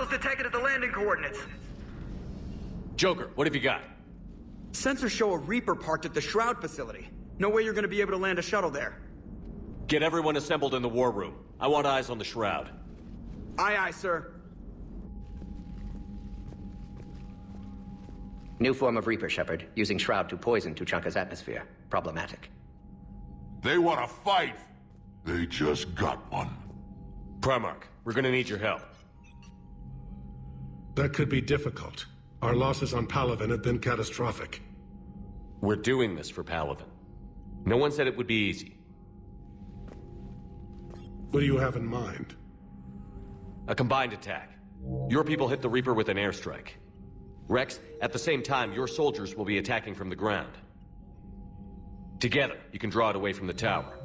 Hostiles detected at the landing coordinates. Joker, what have you got? Sensors show a Reaper parked at the Shroud facility. No way you're gonna be able to land a shuttle there. Get everyone assembled in the war room. I want eyes on the Shroud. Aye, aye, sir. New form of Reaper, Shepard, using Shroud to poison Tuchanka's atmosphere. Problematic. They want to fight! They just got one. Primarch, we're gonna need your help. That could be difficult. Our losses on Palaven have been catastrophic. We're doing this for Palaven. No one said it would be easy. What do you have in mind? A combined attack. Your people hit the Reaper with an airstrike. Rex, at the same time, your soldiers will be attacking from the ground. Together, you can draw it away from the tower.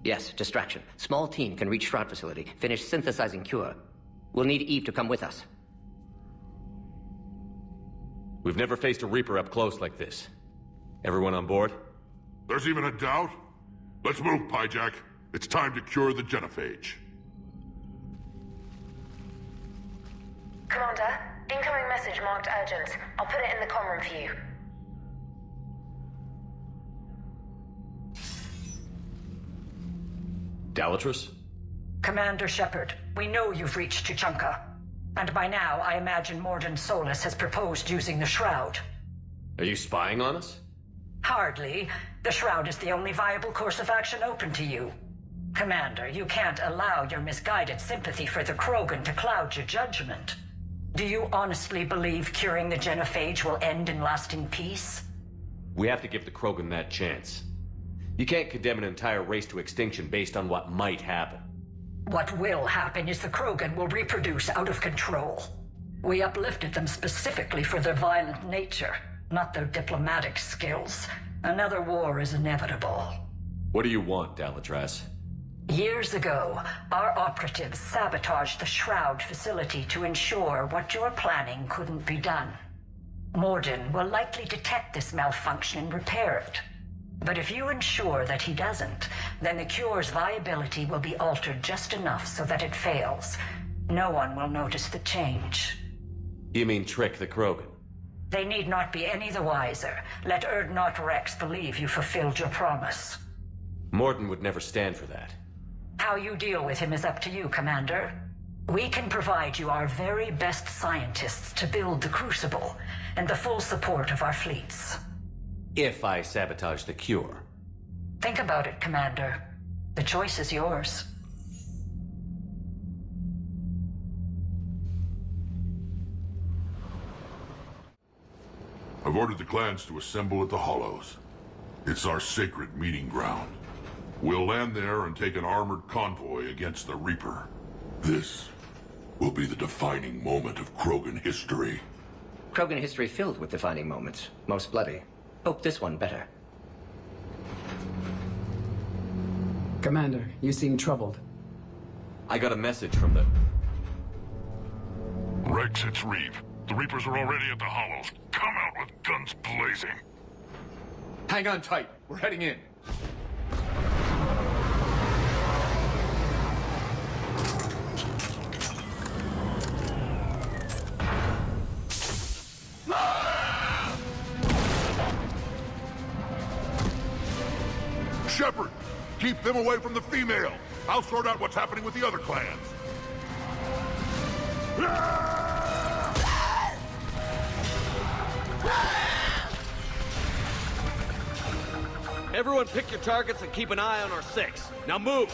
Yes, distraction. Small team can reach Shroud facility, finish synthesizing cure. We'll need Eve to come with us. We've never faced a Reaper up close like this. Everyone on board? There's even a doubt? Let's move, Pyjack. It's time to cure the genophage. Commander, incoming message marked urgent. I'll put it in the comm room for you. Dalatrus? Commander Shepard, we know you've reached Tuchanka. And by now, I imagine Morden Solus has proposed using the Shroud. Are you spying on us? Hardly. The Shroud is the only viable course of action open to you. Commander, you can't allow your misguided sympathy for the Krogan to cloud your judgment. Do you honestly believe curing the genophage will end in lasting peace? We have to give the Krogan that chance. You can't condemn an entire race to extinction based on what might happen. What will happen is the Krogan will reproduce out of control. We uplifted them specifically for their violent nature, not their diplomatic skills. Another war is inevitable. What do you want, Dalatrus? Years ago, our operatives sabotaged the Shroud facility to ensure what you're planning couldn't be done. Morden will likely detect this malfunction and repair it. But if you ensure that he doesn't, then the cure's viability will be altered just enough so that it fails. No one will notice the change. You mean trick the Krogan? They need not be any the wiser. Let Urdnot Rex believe you fulfilled your promise. Morden would never stand for that. How you deal with him is up to you, Commander. We can provide you our very best scientists to build the Crucible, and the full support of our fleets. If I sabotage the cure. Think about it, Commander. The choice is yours. I've ordered the clans to assemble at the Hollows. It's our sacred meeting ground. We'll land there and take an armored convoy against the Reaper. This will be the defining moment of Krogan history. Krogan history filled with defining moments, most bloody. Hope this one better. Commander, you seem troubled. I got a message from the... Rex, it's Reeve. The Reapers are already at the Hollows. Come out with guns blazing. Hang on tight. We're heading in. Shepard, keep them away from the female. I'll sort out what's happening with the other clans. Everyone pick your targets and keep an eye on our 6. Now move!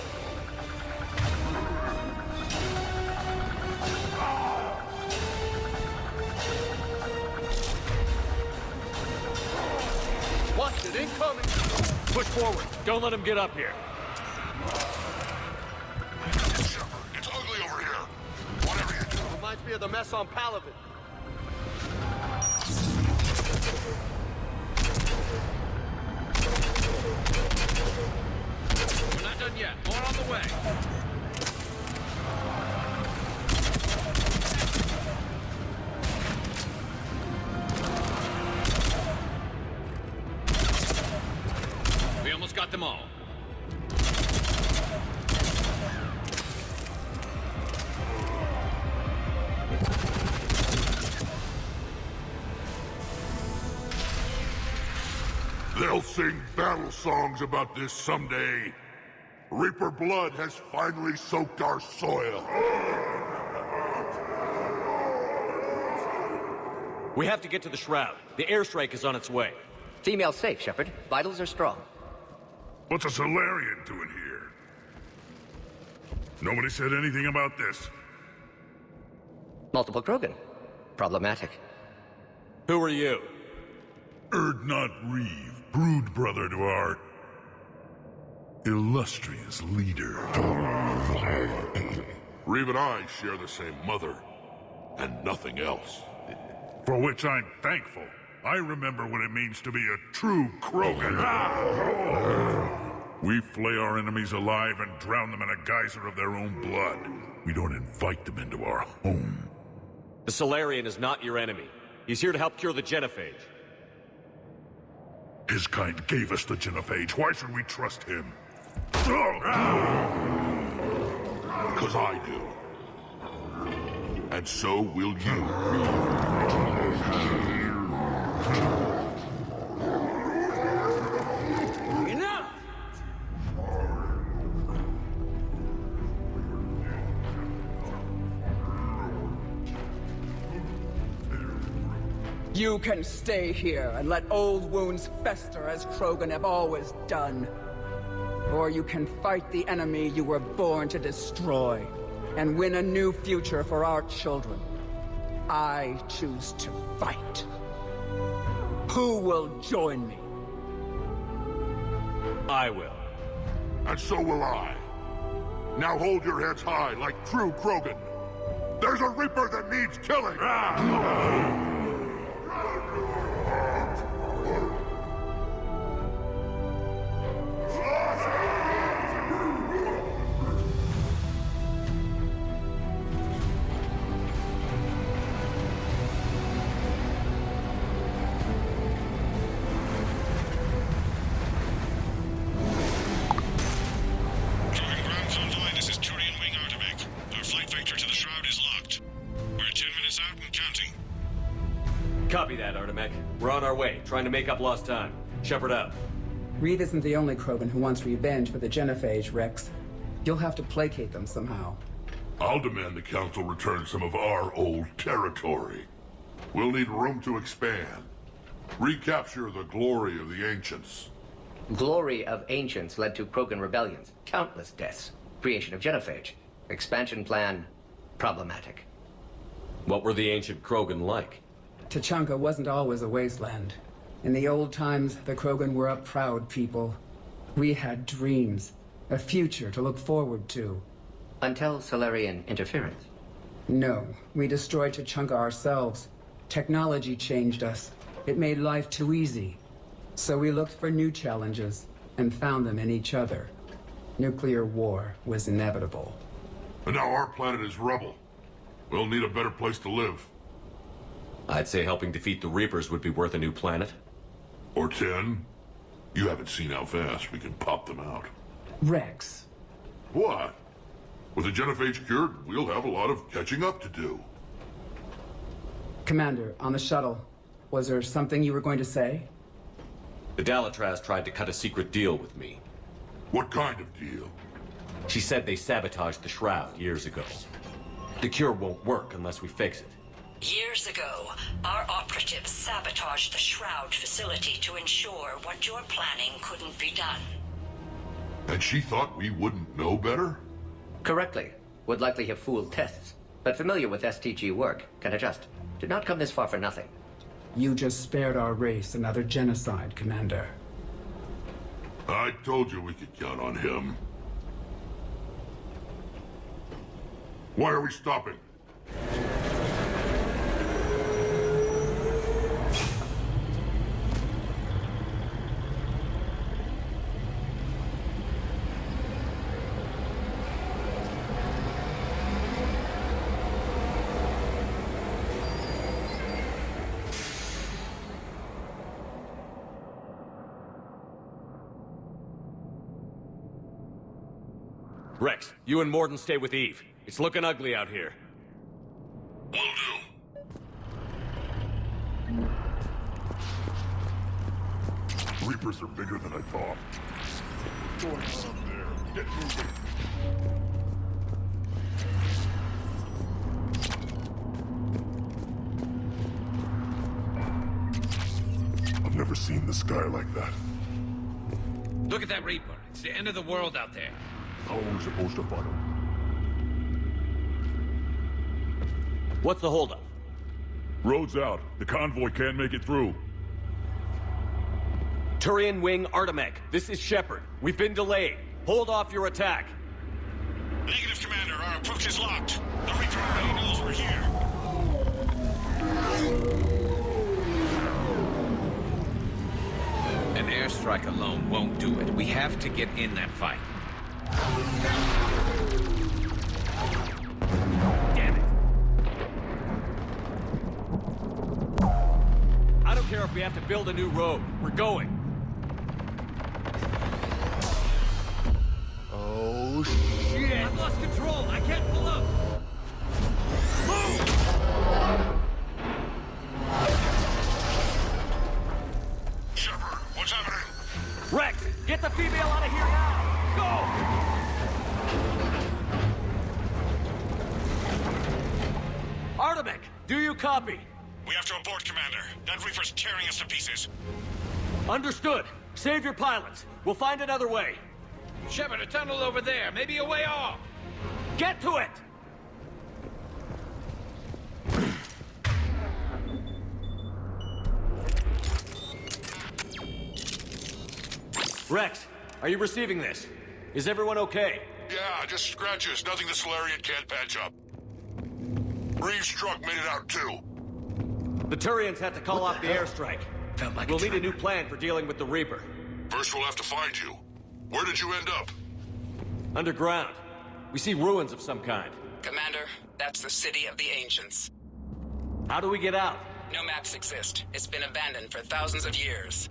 Watch it, incoming! Push forward. Don't let him get up here. Shepard, it's ugly over here. Whatever you do. Reminds me of the mess on Palaven. We're not done yet. More on the way. We almost got them all. They'll sing battle songs about this someday. Reaper blood has finally soaked our soil. We have to get to the Shroud. The airstrike is on its way. Female safe, Shepard. Vitals are strong. What's a Solarian doing here? Nobody said anything about this. Multiple Krogan. Problematic. Who are you? Erdnot Reeve, brood brother to our illustrious leader. Reeve and I share the same mother, and nothing else. For which I'm thankful. I remember what it means to be a true Krogan. We flay our enemies alive and drown them in a geyser of their own blood. We don't invite them into our home. The Solarian is not your enemy. He's here to help cure the Genophage. His kind gave us the Genophage. Why should we trust him? Because I do. And so will you. Enough! You can stay here and let old wounds fester as Krogan have always done. Or you can fight the enemy you were born to destroy and win a new future for our children. I choose to fight. Who will join me? I will. And so will I. Now hold your heads high like true Krogan. There's a Reaper that needs killing! Copy that, Artemech. We're on our way, trying to make up lost time. Shepard out. Reed isn't the only Krogan who wants revenge for the Genophage, Rex. You'll have to placate them somehow. I'll demand the Council return some of our old territory. We'll need room to expand. Recapture the glory of the Ancients. Glory of Ancients led to Krogan rebellions, countless deaths, creation of Genophage. Expansion plan, problematic. What were the ancient Krogan like? Tachanka wasn't always a wasteland. In the old times, the Krogan were a proud people. We had dreams, a future to look forward to. Until Solarian interference. No, we destroyed Tachanka ourselves. Technology changed us. It made life too easy. So we looked for new challenges, and found them in each other. Nuclear war was inevitable. And now our planet is rubble. We'll need a better place to live. I'd say helping defeat the Reapers would be worth a new planet. Or 10. You haven't seen how fast we can pop them out. Rex. What? With the Genophage cured, we'll have a lot of catching up to do. Commander, on the shuttle, was there something you were going to say? The Dalatraz tried to cut a secret deal with me. What kind of deal? She said they sabotaged the Shroud years ago. The cure won't work unless we fix it. Years ago, our operatives sabotaged the Shroud facility to ensure what you're planning couldn't be done. And she thought we wouldn't know better? Correctly. Would likely have fooled tests. But familiar with STG work, can adjust. Did not come this far for nothing. You just spared our race another genocide, Commander. I told you we could count on him. Why are we stopping? Rex, you and Morden stay with Eve. It's looking ugly out here. Will do. Reapers are bigger than I thought. What's going on up there? Get moving. I've never seen the sky like that. Look at that Reaper. It's the end of the world out there. How are we supposed to fight him? What's the holdup? Road's out. The convoy can't make it through. Turian Wing Artemec, this is Shepard. We've been delayed. Hold off your attack. Negative, Commander. Our approach is locked. The Reaper already knows we're here. An airstrike alone won't do it. We have to get in that fight. Damn it! I don't care if we have to build a new road. We're going. Oh, shit! I've lost control. I can't pull up. Move! Shepard, what's happening? Rex, get the female out of here now! Go! Artemec, do you copy? We have to abort, Commander. That Reaper's tearing us to pieces. Understood. Save your pilots. We'll find another way. Shepard, a tunnel over there. Maybe a way off. Get to it! Rex, are you receiving this? Is everyone okay? Yeah, just scratches. Nothing the Solarian can't patch up. Reeves' truck made it out too. The Turians had to call off the airstrike. Felt like We'll need a new plan for dealing with the Reaper. First we'll have to find you. Where did you end up? Underground. We see ruins of some kind. Commander, that's the City of the Ancients. How do we get out? No maps exist. It's been abandoned for thousands of years.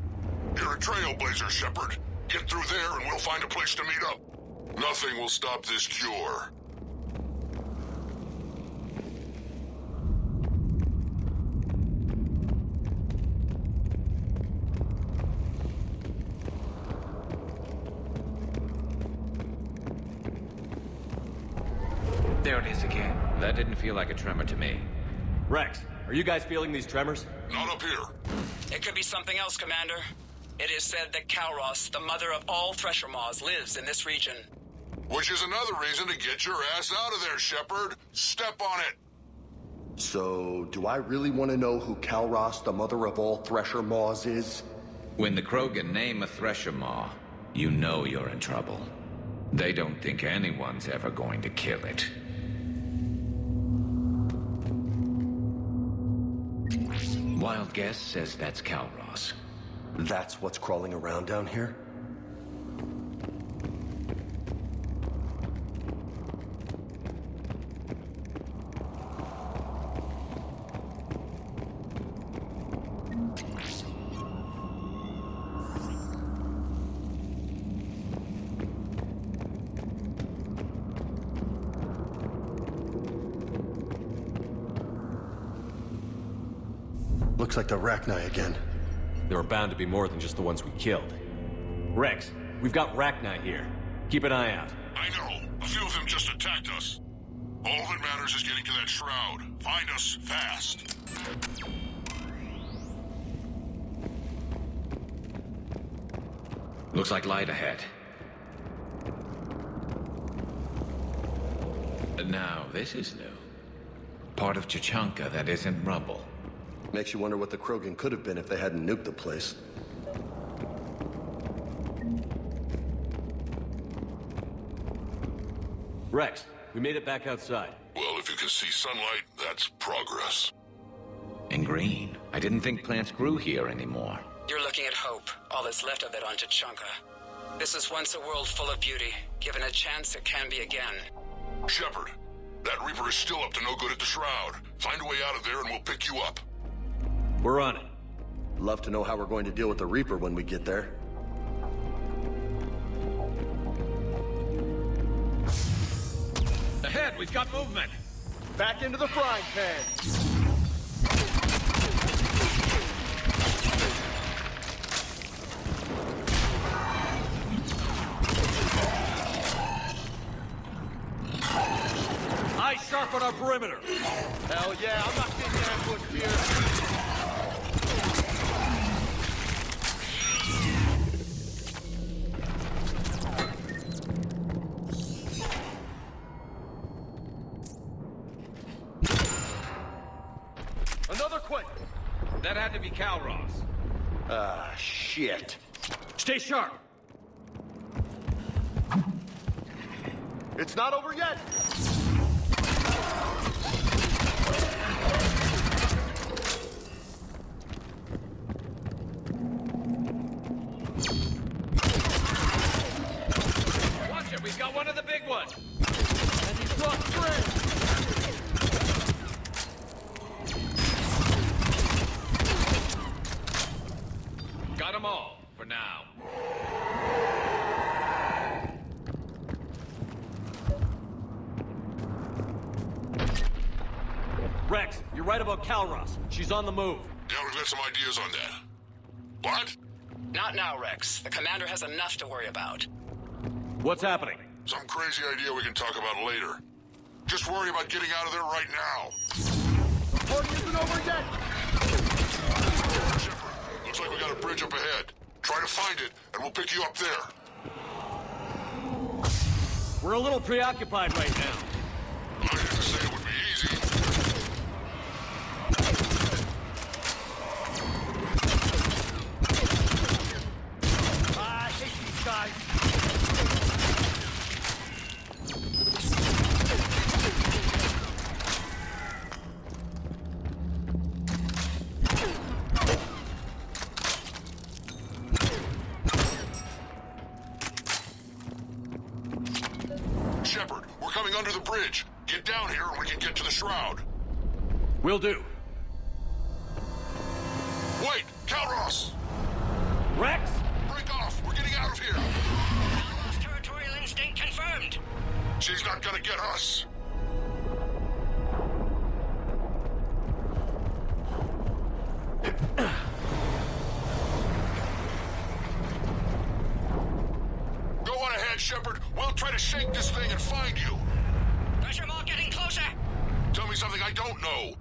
You're a trailblazer, Shepard. Get through there and we'll find a place to meet up. Nothing will stop this cure. There it is again. That didn't feel like a tremor to me. Rex, are you guys feeling these tremors? Not up here. It could be something else, Commander. It is said that Kalros, the mother of all Thresher Maws, lives in this region. Which is another reason to get your ass out of there, Shepard. Step on it. So, do I really want to know who Kalros, the mother of all Thresher Maws, is? When the Krogan name a Thresher Maw, you know you're in trouble. They don't think anyone's ever going to kill it. Wild guess says that's Kalros. That's what's crawling around down here? Looks like the Rachni again. There are bound to be more than just the ones we killed. Rex, we've got Rachni here. Keep an eye out. I know. A few of them just attacked us. All that matters is getting to that shroud. Find us fast. Looks like light ahead. Now, this is new. Part of Chichanka that isn't rubble. Makes you wonder what the Krogan could have been if they hadn't nuked the place. Rex, we made it back outside. Well, if you can see sunlight, that's progress. And green. I didn't think plants grew here anymore. You're looking at hope, all that's left of it on Chichanka. This was once a world full of beauty. Given a chance, it can be again. Shepard, that Reaper is still up to no good at the Shroud. Find a way out of there and we'll pick you up. We're on it. Love to know how we're going to deal with the Reaper when we get there. Ahead, we've got movement. Back into the frying pan. Eyes sharp on our perimeter. Hell yeah, I'm not getting ambushed here. Another quit. That had to be Calros. Ah, shit. Stay sharp. It's not over yet. Watch it, we've got one of the big ones. And he's lost friends. Got them all, for now. Rex, you're right about Calros. She's on the move. Yeah, we've got some ideas on that. What? Not now, Rex. The commander has enough to worry about. What's happening? Some crazy idea we can talk about later. Just worry about getting out of there right now. The party isn't over yet. Shepard, looks like we got a bridge up ahead. Try to find it, and we'll pick you up there. We're a little preoccupied right now. I didn't say it would be easy. I hate these guys. Shepard, we're coming under the bridge. Get down here and we can get to the shroud. Will do. Wait! Calros! Rex! Break off! We're getting out of here! Territorial instinct confirmed. She's not gonna get us! Go on ahead, Shepard. We'll try to shake this thing and find you. Pressure Maw getting closer. Tell me something I don't know.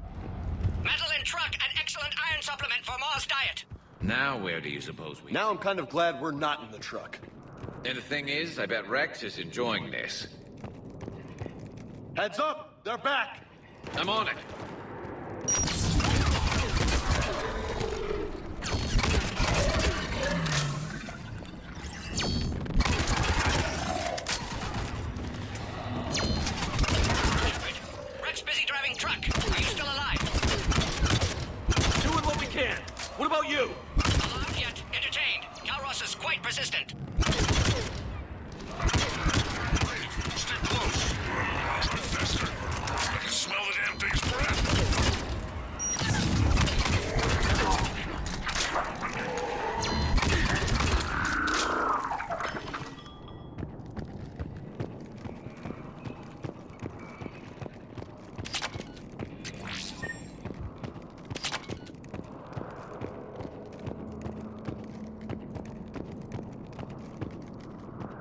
Metal in truck and excellent iron supplement for Maw's diet. Now where do you suppose we... Now I'm kind of glad we're not in the truck. And the thing is, I bet Rex is enjoying this. Heads up! They're back! I'm on it. Rex busy driving truck. Are you still alive? Doing what we can. What about you? Alarmed yet entertained. Calros is quite persistent. Stay close. Try faster. I can smell the damn thing's breath.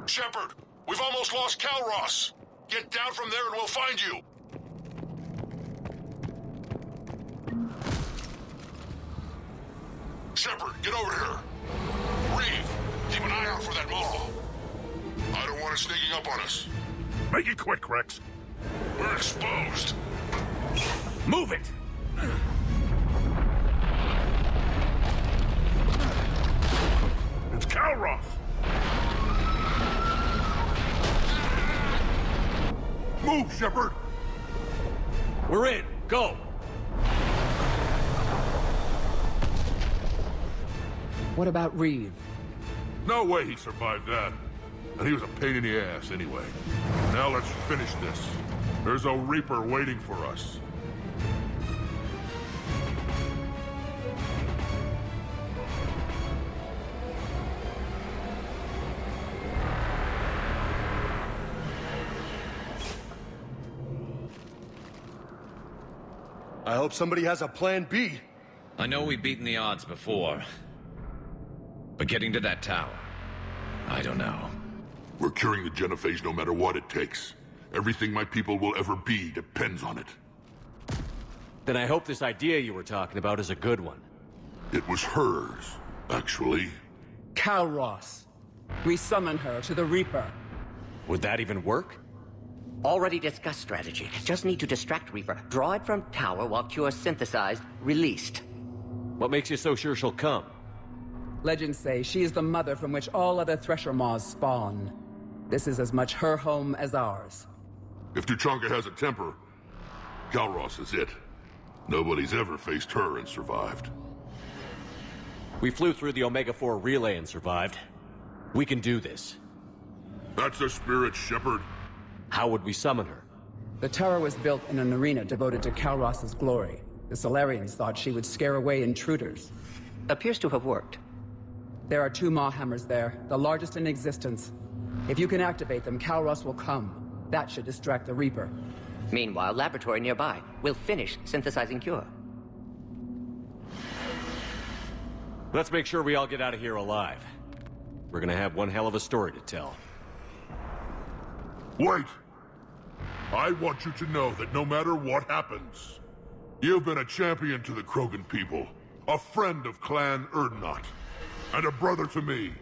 Shepard, we've almost lost Calros. Get down from there and we'll find you. Shepard, get over here. Reeve, keep an eye out for that Maw. I don't want it sneaking up on us. Make it quick, Rex. We're exposed. Move it! It's Calros. Move, Shepard. We're in. Go! What about Reeve? No way he survived that. And he was a pain in the ass anyway. Now let's finish this. There's a Reaper waiting for us. I hope somebody has a plan B. I know we've beaten the odds before. But getting to that tower, I don't know. We're curing the genophage no matter what it takes. Everything my people will ever be depends on it. Then I hope this idea you were talking about is a good one. It was hers, actually. Kalros. We summon her to the Reaper. Would that even work? Already discussed strategy. Just need to distract Reaper. Draw it from tower while Cure synthesized, released. What makes you so sure she'll come? Legends say she is the mother from which all other Thresher Maws spawn. This is as much her home as ours. If Tuchanka has a temper, Kalros is it. Nobody's ever faced her and survived. We flew through the Omega-4 relay and survived. We can do this. That's the spirit, Shepard. How would we summon her? The tower was built in an arena devoted to Kalros's glory. The Solarians thought she would scare away intruders. Appears to have worked. There are 2 Maw hammers there, the largest in existence. If you can activate them, Kalros will come. That should distract the Reaper. Meanwhile, laboratory nearby. We'll finish synthesizing Cure. Let's make sure we all get out of here alive. We're gonna have one hell of a story to tell. Wait! I want you to know that no matter what happens, you've been a champion to the Krogan people, a friend of Clan Erdnot, and a brother to me.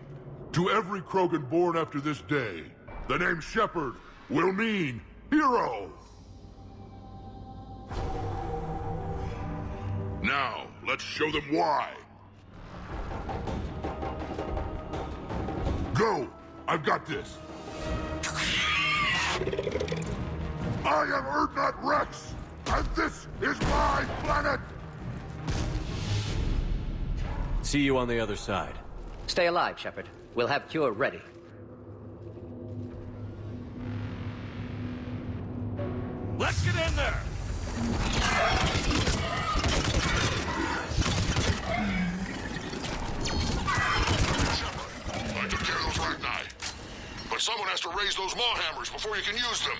To every Krogan born after this day, the name Shepard will mean hero! Now, let's show them why. Go! I've got this! I am Erdnot Rex, and this is my planet! See you on the other side. Stay alive, Shepard. We'll have Cure ready. Let's get in there! I took care of those Ragni. But someone has to raise those Maw hammers before you can use them.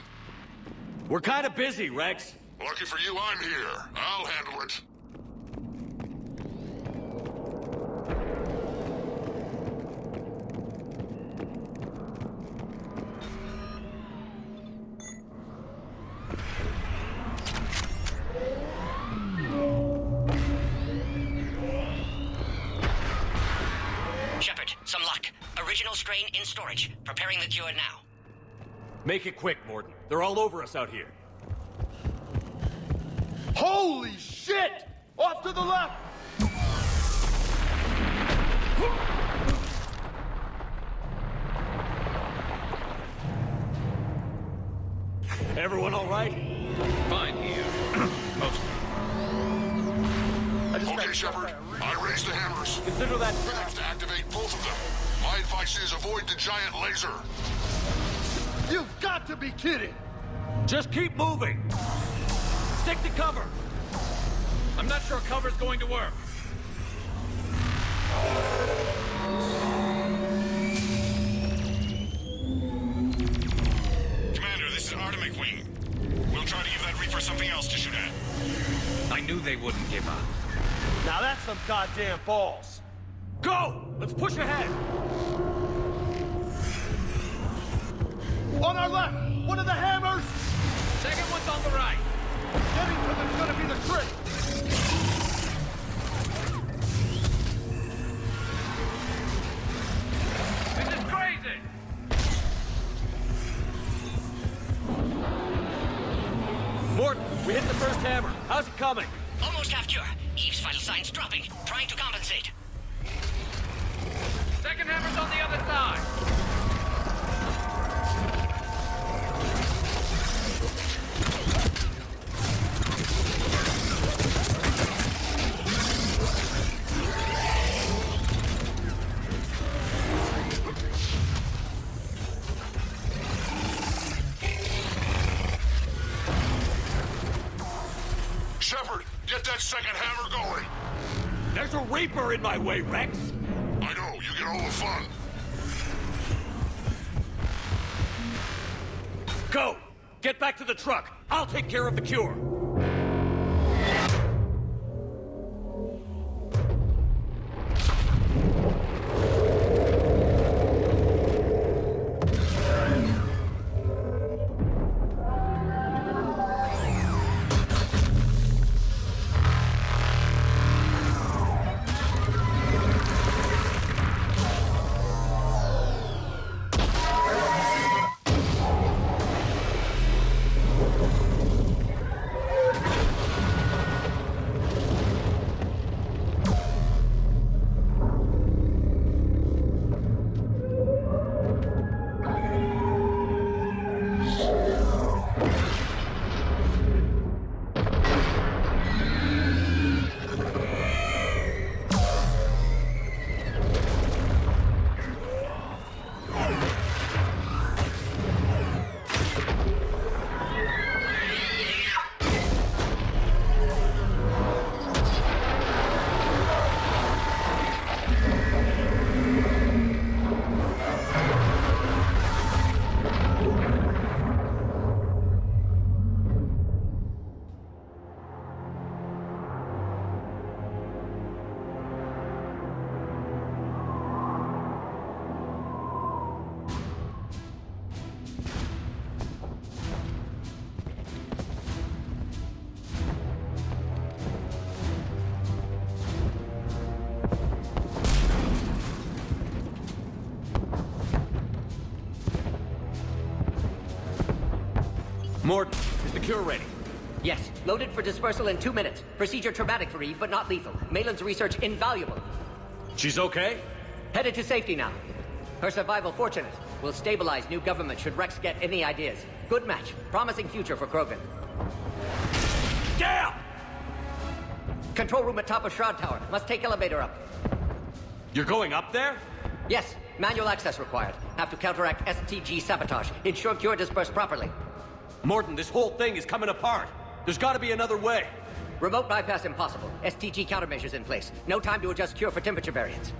We're kind of busy, Rex. Lucky for you, I'm here. I'll handle it. Shepard, some luck. Original strain in storage. Preparing the Cure now. Make it quick, Morden. They're all over us out here. Holy shit! Off to the left! Everyone all right? Fine here. Mostly. Okay, Shepard. I raised the hammers. Consider that We have to activate both of them. My advice is avoid the giant laser. You've got to be kidding! Just keep moving. Stick to cover. I'm not sure cover's going to work. Commander, this is Artemic Wing. We'll try to give that Reaper something else to shoot at. I knew they wouldn't give up. Now that's some goddamn balls! Go! Let's push ahead. On our left! One of the hammers! Second one's on the right. Getting to them's gonna be the trick! This is crazy! Morden, we hit the first hammer. How's it coming? Almost half Cure. Eve's vital signs dropping. Trying to compensate. Second hammer's on the other side. Shepard, get that second hammer going. There's a Reaper in my way, Rex. I know, you get all the fun. Go! Get back to the truck. I'll take care of the Cure. Mort, is the cure ready? Yes, loaded for dispersal in 2 minutes. Procedure traumatic for Eve, but not lethal. Malin's research invaluable. She's okay? Headed to safety now. Her survival fortunate. Will stabilize new government should Rex get any ideas. Good match. Promising future for Krogan. Damn! Control room at top of Shroud Tower. Must take elevator up. You're going up there? Yes, manual access required. Have to counteract STG sabotage. Ensure cure dispersed properly. Morton, this whole thing is coming apart. There's gotta be another way. Remote bypass impossible. STG countermeasures in place. No time to adjust cure for temperature variance.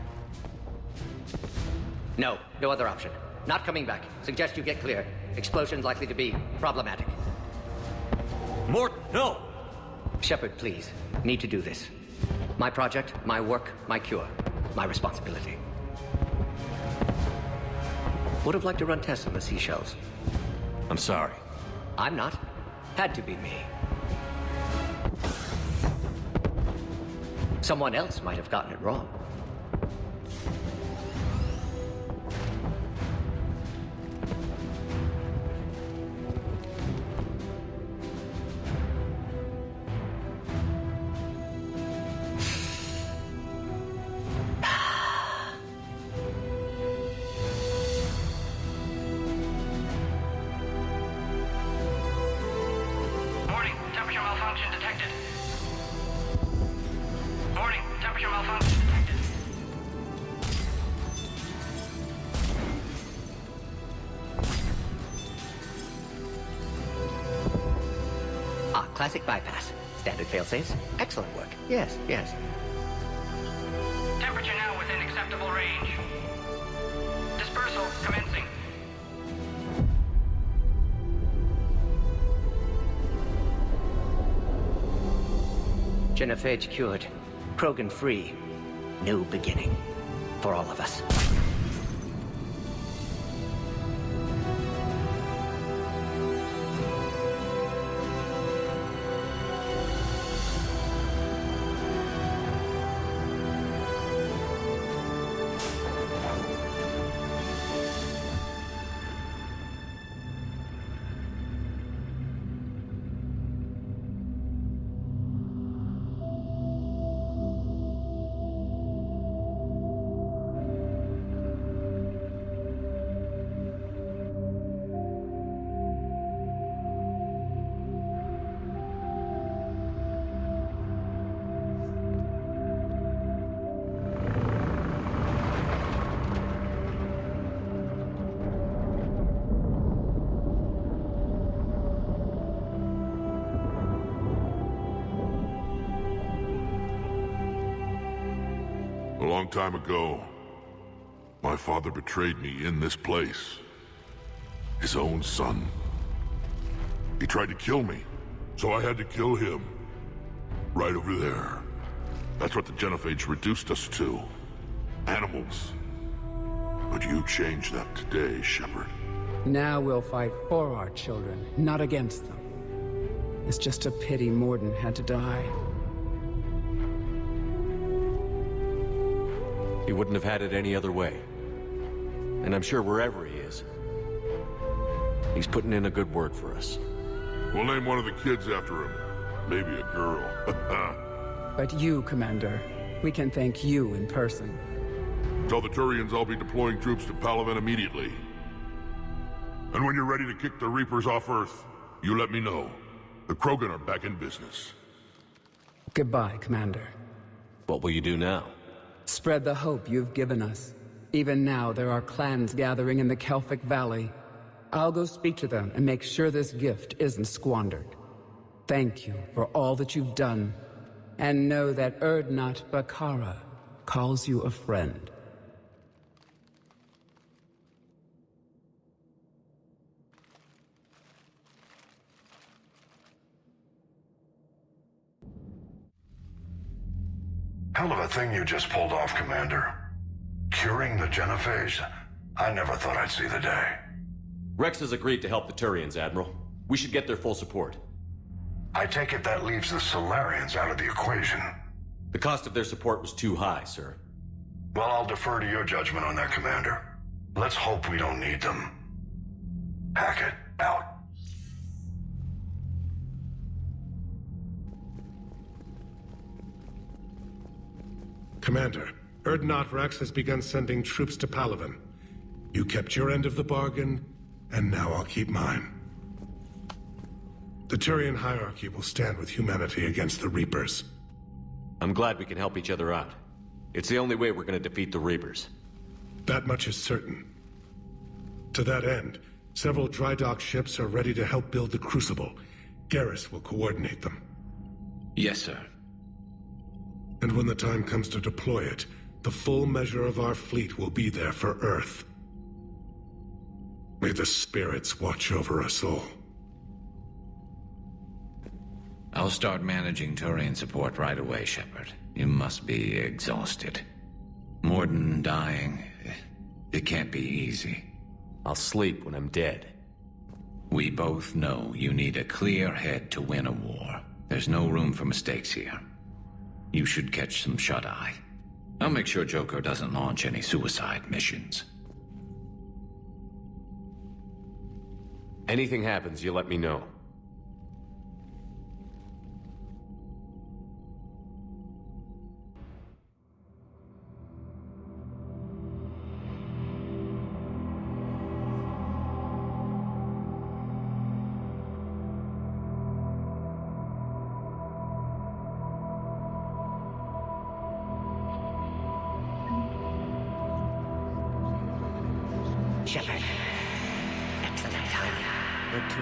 No other option. Not coming back. Suggest you get clear. Explosion's likely to be problematic. Morton, no! Shepard, please. Need to do this. My project, my work, my cure. My responsibility. Would have liked to run tests on the seashells. I'm sorry. I'm not. Had to be me. Someone else might have gotten it wrong. Classic bypass. Standard failsafes. Excellent work. Yes. Temperature now within acceptable range. Dispersal commencing. Genophage cured. Krogan free. New beginning. For all of us. A long time ago, my father betrayed me in this place. His own son. He tried to kill me, so I had to kill him. Right over there. That's what the Genophage reduced us to. Animals. But you changed that today, Shepard. Now we'll fight for our children, not against them. It's just a pity Morden had to die. He wouldn't have had it any other way. And I'm sure wherever he is, he's putting in a good word for us. We'll name one of the kids after him. Maybe a girl. But you, Commander, we can thank you in person. Tell the Turians I'll be deploying troops to Palaven immediately. And when you're ready to kick the Reapers off Earth, you let me know. The Krogan are back in business. Goodbye, Commander. What will you do now? Spread the hope you've given us. Even now, there are clans gathering in the Kelphic Valley. I'll go speak to them and make sure this gift isn't squandered. Thank you for all that you've done. And know that Erdnot Bakara calls you a friend. Hell of a thing you just pulled off, Commander. Curing the Genophage? I never thought I'd see the day. Rex has agreed to help the Turians, Admiral. We should get their full support. I take it that leaves the Solarians out of the equation. The cost of their support was too high, sir. Well, I'll defer to your judgment on that, Commander. Let's hope we don't need them. Hackett, out. Commander, Erdnot Rex has begun sending troops to Palaven. You kept your end of the bargain, and now I'll keep mine. The Turian hierarchy will stand with humanity against the Reapers. I'm glad we can help each other out. It's the only way we're gonna defeat the Reapers. That much is certain. To that end, several dry dock ships are ready to help build the Crucible. Garrus will coordinate them. Yes, sir. And when the time comes to deploy it, the full measure of our fleet will be there for Earth. May the spirits watch over us all. I'll start managing Turian support right away, Shepard. You must be exhausted. Morden dying, it can't be easy. I'll sleep when I'm dead. We both know you need a clear head to win a war. There's no room for mistakes here. You should catch some shut-eye. I'll make sure Joker doesn't launch any suicide missions. Anything happens, you let me know. Shepard. Excellent timing. Good to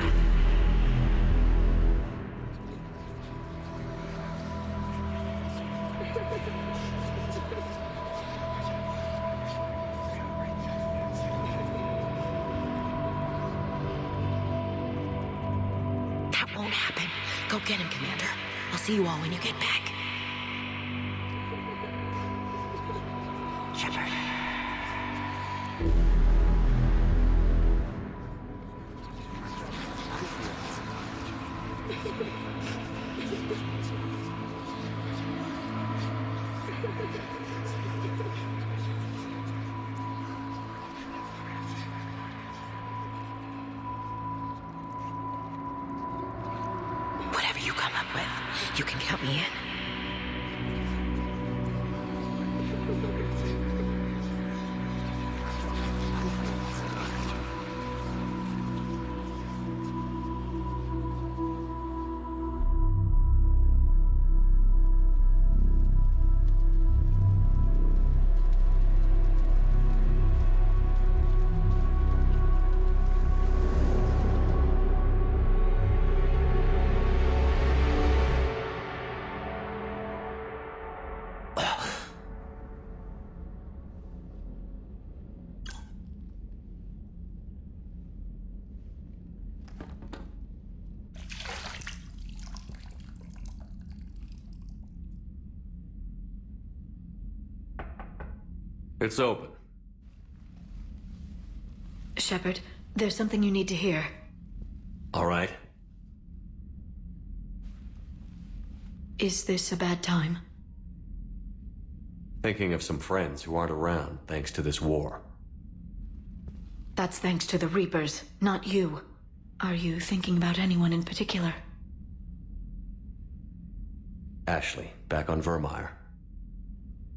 That won't happen. Go get him, Commander. I'll see you all when you get back. Shepard. Whatever you come up with, you can count me in. It's open. Shepard, there's something you need to hear. All right. Is this a bad time? Thinking of some friends who aren't around thanks to this war. That's thanks to the Reapers, not you. Are you thinking about anyone in particular? Ashley, back on Vermeer.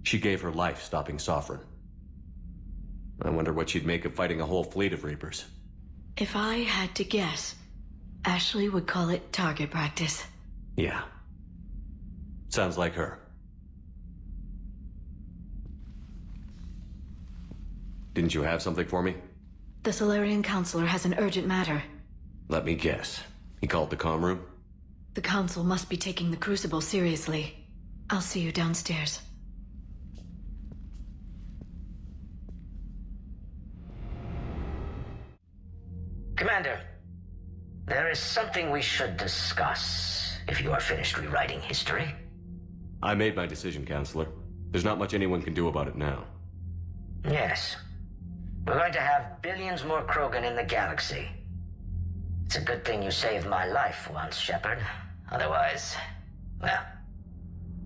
She gave her life stopping Sovereign. I wonder what she'd make of fighting a whole fleet of Reapers. If I had to guess, Ashley would call it target practice. Yeah. Sounds like her. Didn't you have something for me? The Solarian Counselor has an urgent matter. Let me guess. He called the comm room? The Council must be taking the Crucible seriously. I'll see you downstairs. Commander, there is something we should discuss, if you are finished rewriting history. I made my decision, Counselor. There's not much anyone can do about it now. Yes. We're going to have billions more Krogan in the galaxy. It's a good thing you saved my life once, Shepard. Otherwise, well...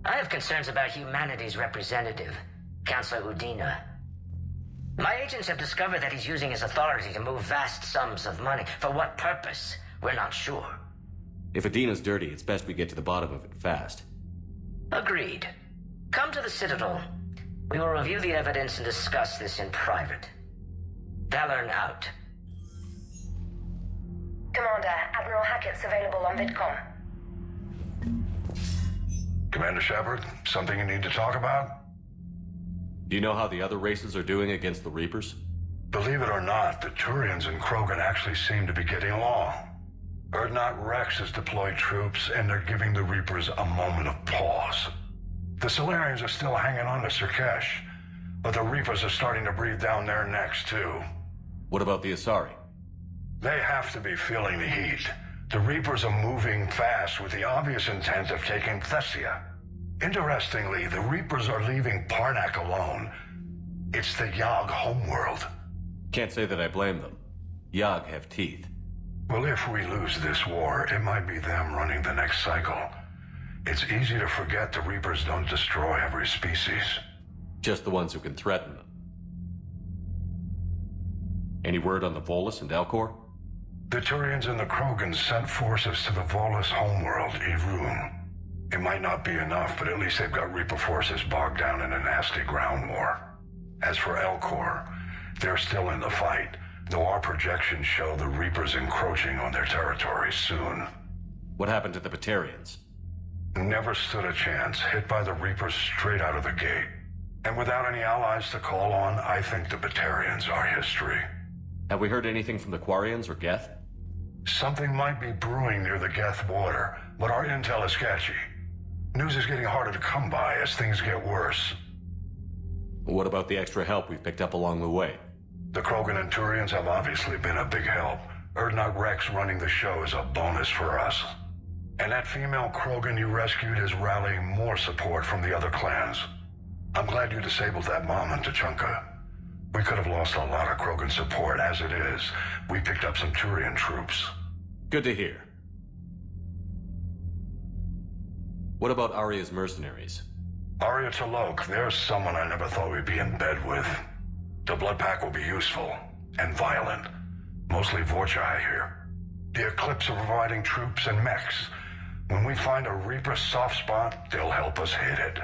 I have concerns about humanity's representative, Councillor Udina. My agents have discovered that he's using his authority to move vast sums of money. For what purpose? We're not sure. If Adina's dirty, it's best we get to the bottom of it fast. Agreed. Come to the Citadel. We will review the evidence and discuss this in private. Valorn out. Commander, Admiral Hackett's available on VidCom. Commander Shepard, something you need to talk about? Do you know how the other races are doing against the Reapers? Believe it or not, the Turians and Krogan actually seem to be getting along. Urdnot Rex has deployed troops, and they're giving the Reapers a moment of pause. The Solarians are still hanging on to Sirkesh, but the Reapers are starting to breathe down their necks, too. What about the Asari? They have to be feeling the heat. The Reapers are moving fast with the obvious intent of taking Thessia. Interestingly, the Reapers are leaving Parnak alone. It's the Yogg homeworld. Can't say that I blame them. Yogg have teeth. Well, if we lose this war, it might be them running the next cycle. It's easy to forget the Reapers don't destroy every species. Just the ones who can threaten them. Any word on the Volus and Elcor? The Turians and the Krogans sent forces to the Volus homeworld, Irun. It might not be enough, but at least they've got Reaper forces bogged down in a nasty ground war. As for Elcor, they're still in the fight, though our projections show the Reapers encroaching on their territory soon. What happened to the Batarians? Never stood a chance, hit by the Reapers straight out of the gate. And without any allies to call on, I think the Batarians are history. Have we heard anything from the Quarians or Geth? Something might be brewing near the Geth border, but our intel is sketchy. News is getting harder to come by as things get worse. What about the extra help we've picked up along the way? The Krogan and Turians have obviously been a big help. Urdnot Rex running the show is a bonus for us. And that female Krogan you rescued is rallying more support from the other clans. I'm glad you disabled that bomb in Tuchanka. We could have lost a lot of Krogan support. As it is, we picked up some Turian troops. Good to hear. What about Arya's mercenaries? Arya T'Lok, there's someone I never thought we'd be in bed with. The Blood Pack will be useful, and violent. Mostly Vorcha, I hear. The Eclipse are providing troops and mechs. When we find a Reaper soft spot, they'll help us hit it.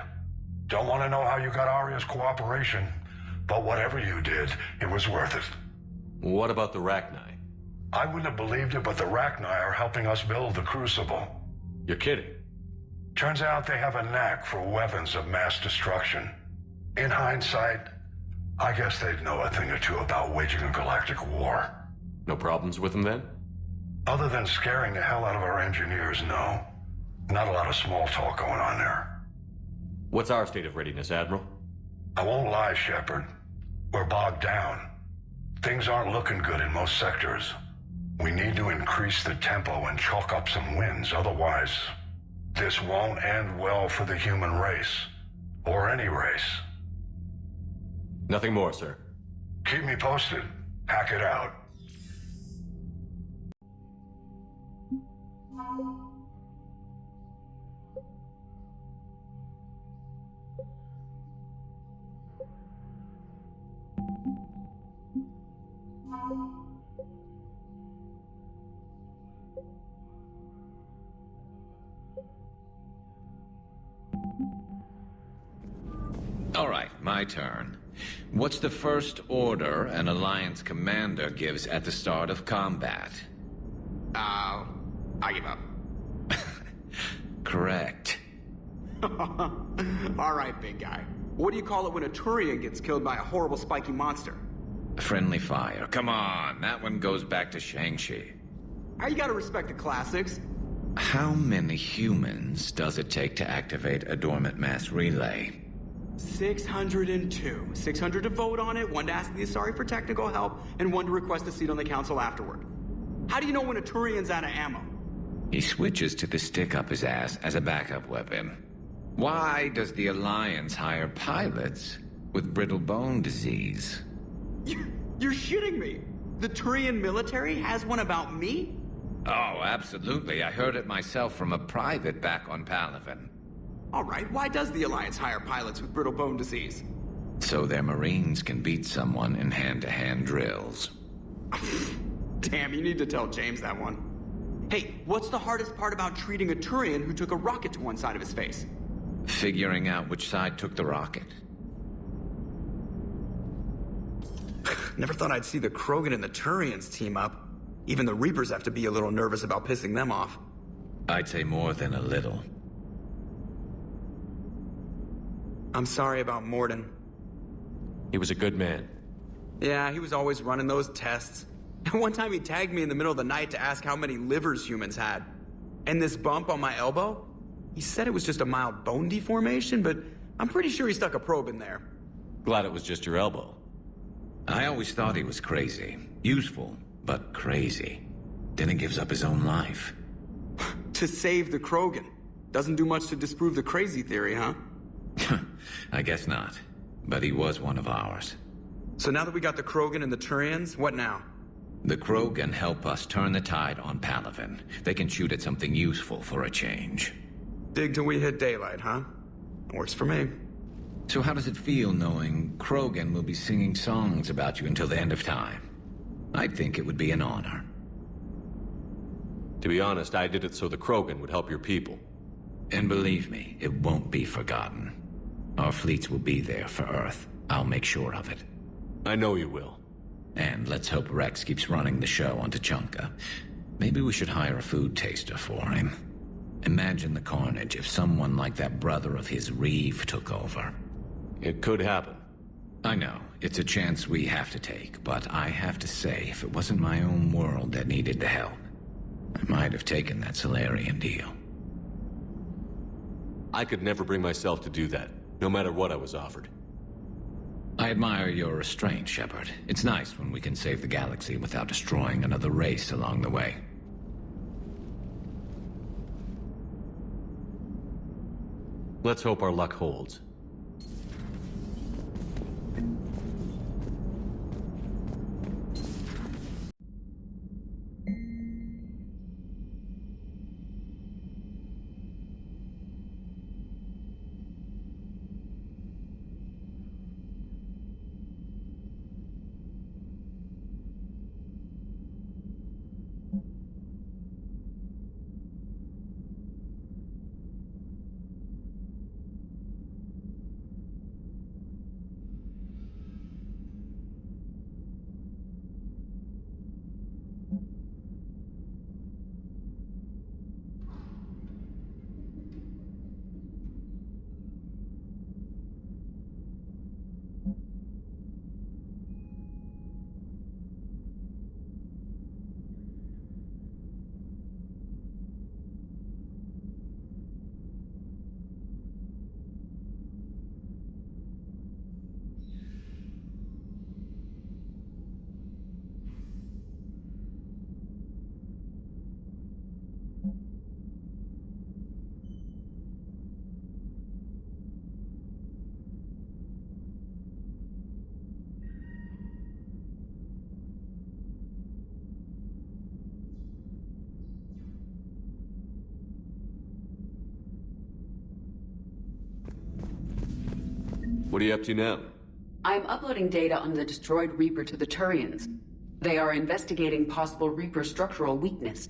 Don't want to know how you got Arya's cooperation, but whatever you did, it was worth it. What about the Rachni? I wouldn't have believed it, but the Rachni are helping us build the Crucible. You're kidding. Turns out they have a knack for weapons of mass destruction. In hindsight, I guess they'd know a thing or two about waging a galactic war. No problems with them then? Other than scaring the hell out of our engineers, no. Not a lot of small talk going on there. What's our state of readiness, Admiral? I won't lie, Shepard. We're bogged down. Things aren't looking good in most sectors. We need to increase the tempo and chalk up some wins, otherwise this won't end well for the human race. Or any race. Nothing more, sir. Keep me posted. Hack it out. All right, my turn. What's the first order an Alliance commander gives at the start of combat? I give up. Correct. All right, big guy. What do you call it when a Turian gets killed by a horrible spiky monster? Friendly fire. Come on, that one goes back to Shang-Chi. You gotta respect the classics. How many humans does it take to activate a dormant mass relay? 602. 600 to vote on it, 1 to ask the Asari for technical help, and 1 to request a seat on the council afterward. How do you know when a Turian's out of ammo? He switches to the stick up his ass as a backup weapon. Why does the Alliance hire pilots with brittle bone disease? You're shitting me! The Turian military has one about me? Oh, absolutely. I heard it myself from a private back on Palaven. Alright, why does the Alliance hire pilots with brittle bone disease? So their Marines can beat someone in hand-to-hand drills. Damn, you need to tell James that one. Hey, what's the hardest part about treating a Turian who took a rocket to one side of his face? Figuring out which side took the rocket. Never thought I'd see the Krogan and the Turians team up. Even the Reapers have to be a little nervous about pissing them off. I'd say more than a little. I'm sorry about Morden. He was a good man. Yeah, he was always running those tests. And one time he tagged me in the middle of the night to ask how many livers humans had. And this bump on my elbow? He said it was just a mild bone deformation, but I'm pretty sure he stuck a probe in there. Glad it was just your elbow. I always thought he was crazy. Useful, but crazy. Then he gives up his own life. To save the Krogan. Doesn't do much to disprove the crazy theory, huh? I guess not. But he was one of ours. So now that we got the Krogan and the Turians, what now? The Krogan help us turn the tide on Palaven. They can shoot at something useful for a change. Dig till we hit daylight, huh? Works for me. So how does it feel knowing Krogan will be singing songs about you until the end of time? I'd think it would be an honor. To be honest, I did it so the Krogan would help your people. And believe me, it won't be forgotten. Our fleets will be there for Earth. I'll make sure of it. I know you will. And let's hope Rex keeps running the show on Tuchanka. Maybe we should hire a food taster for him. Imagine the carnage if someone like that brother of his, Reeve, took over. It could happen. I know. It's a chance we have to take, but I have to say, if it wasn't my own world that needed the help, I might have taken that Solarian deal. I could never bring myself to do that, no matter what I was offered. I admire your restraint, Shepard. It's nice when we can save the galaxy without destroying another race along the way. Let's hope our luck holds. What are you up to now? I'm uploading data on the destroyed Reaper to the Turians. They are investigating possible Reaper structural weakness.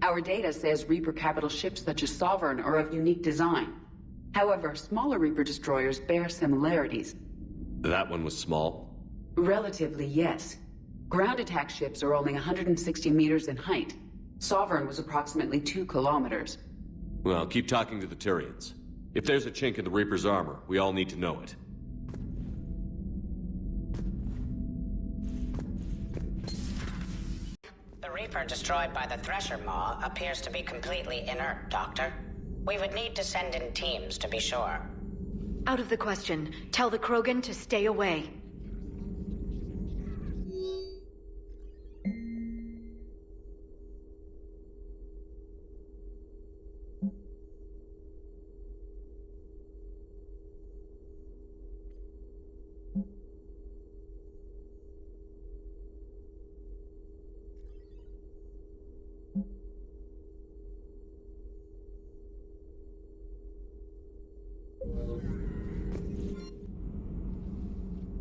Our data says Reaper capital ships such as Sovereign are of unique design. However, smaller Reaper destroyers bear similarities. That one was small? Relatively, yes. Ground attack ships are only 160 meters in height. Sovereign was approximately 2 kilometers. Well, keep talking to the Turians. If there's a chink in the Reaper's armor, we all need to know it. The Reaper destroyed by the Thresher Maw appears to be completely inert, Doctor. We would need to send in teams to be sure. Out of the question. Tell the Krogan to stay away.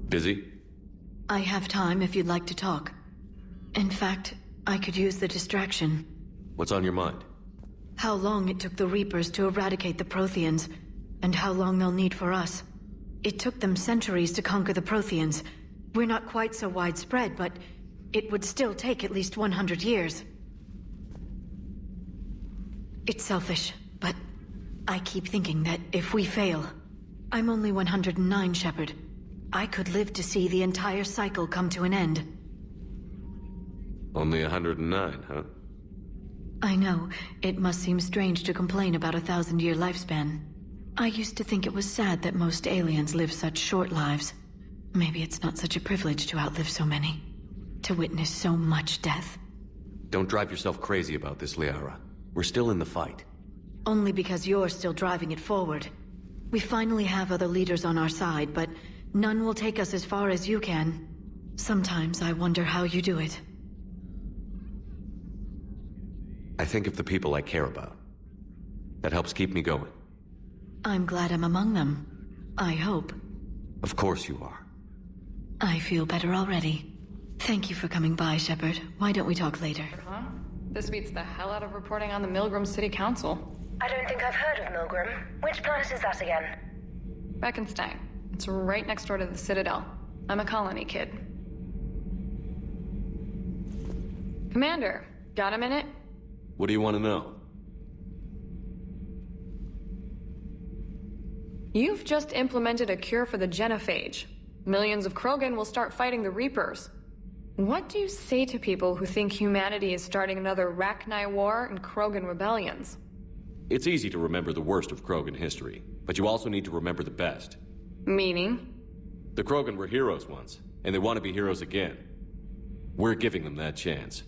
Busy? I have time if you'd like to talk. In fact, I could use the distraction. What's on your mind? How long it took the Reapers to eradicate the Protheans, and how long they'll need for us. It took them centuries to conquer the Protheans, We're not quite so widespread, but it would still take at least 100 years. It's selfish, but I keep thinking that if we fail... I'm only 109, Shepard. I could live to see the entire cycle come to an end. Only 109, huh? I know. It must seem strange to complain about a 1,000-year lifespan. I used to think it was sad that most aliens live such short lives. Maybe it's not such a privilege to outlive so many. To witness so much death. Don't drive yourself crazy about this, Liara. We're still in the fight. Only because you're still driving it forward. We finally have other leaders on our side, but none will take us as far as you can. Sometimes I wonder how you do it. I think of the people I care about. That helps keep me going. I'm glad I'm among them. I hope. Of course you are. I feel better already. Thank you for coming by, Shepard. Why don't we talk later? Huh? This beats the hell out of reporting on the Milgram City Council. I don't think I've heard of Milgram. Which planet is that again? Beckenstein. It's right next door to the Citadel. I'm a colony kid. Commander, got a minute? What do you want to know? You've just implemented a cure for the genophage. Millions of Krogan will start fighting the Reapers. What do you say to people who think humanity is starting another Rachni War and Krogan rebellions? It's easy to remember the worst of Krogan history, but you also need to remember the best. Meaning? The Krogan were heroes once, and they want to be heroes again. We're giving them that chance.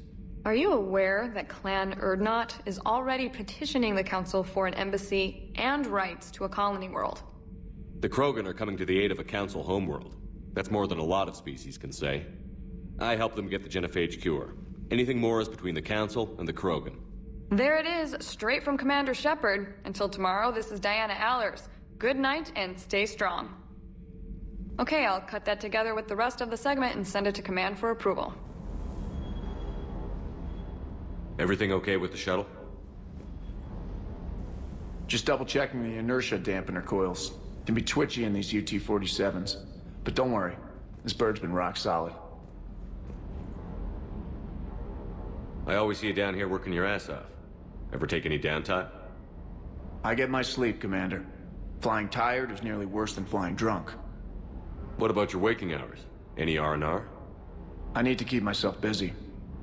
Are you aware that Clan Urdnot is already petitioning the Council for an embassy and rights to a colony world? The Krogan are coming to the aid of a Council homeworld. That's more than a lot of species can say. I help them get the genophage cure. Anything more is between the Council and the Krogan. There it is, straight from Commander Shepard. Until tomorrow, this is Diana Allers. Good night and stay strong. Okay, I'll cut that together with the rest of the segment and send it to Command for approval. Everything okay with the shuttle? Just double-checking the inertia dampener coils. Can be twitchy in these UT-47s. But don't worry, this bird's been rock solid. I always see you down here working your ass off. Ever take any downtime? I get my sleep, Commander. Flying tired is nearly worse than flying drunk. What about your waking hours? Any R&R? I need to keep myself busy.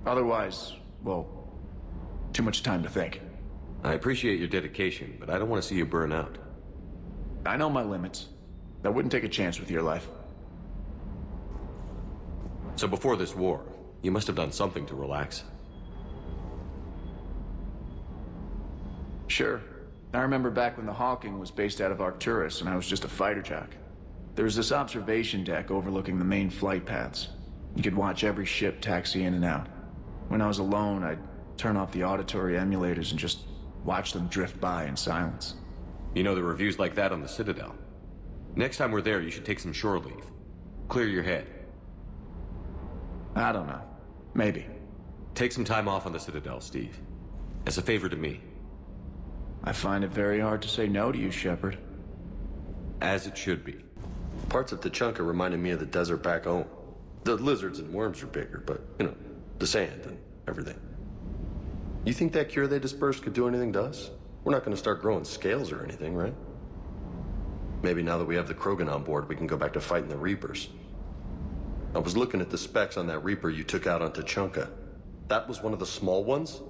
Otherwise, well, too much time to think. I appreciate your dedication, but I don't want to see you burn out. I know my limits. I wouldn't take a chance with your life. So before this war, you must have done something to relax. Sure. I remember back when the Hawking was based out of Arcturus and I was just a fighter jock. There was this observation deck overlooking the main flight paths. You could watch every ship taxi in and out. When I was alone, I'd turn off the auditory emulators and just watch them drift by in silence. You know, there are reviews like that on the Citadel. Next time we're there, you should take some shore leave. Clear your head. I don't know. Maybe. Take some time off on the Citadel, Steve. As a favor to me. I find it very hard to say no to you, Shepard. As it should be. Parts of Tachanka reminded me of the desert back home. The lizards and worms are bigger, but, you know, the sand and everything. You think that cure they dispersed could do anything to us? We're not going to start growing scales or anything, right? Maybe now that we have the Krogan on board, we can go back to fighting the Reapers. I was looking at the specs on that Reaper you took out on Tachanka. That was one of the small ones?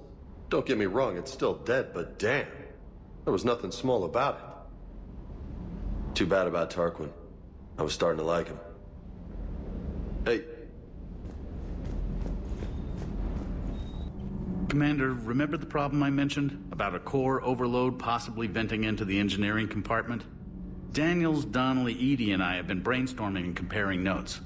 Don't get me wrong, it's still dead, but damn. There was nothing small about it. Too bad about Tarquin. I was starting to like him. Hey. Commander, remember the problem I mentioned? About a core overload possibly venting into the engineering compartment? Daniels, Donnelly, Edie, and I have been brainstorming and comparing notes.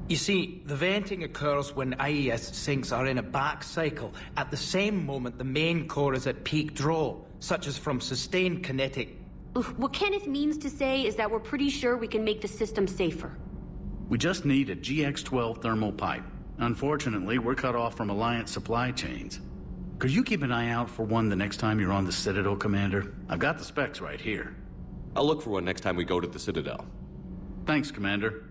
You see, the venting occurs when IES sinks are in a back cycle. At the same moment, the main core is at peak draw, such as from sustained kinetic... What Kenneth means to say is that we're pretty sure we can make the system safer. We just need a GX-12 thermal pipe. Unfortunately, we're cut off from Alliance supply chains. Could you keep an eye out for one the next time you're on the Citadel, Commander? I've got the specs right here. I'll look for one next time we go to the Citadel. Thanks, Commander.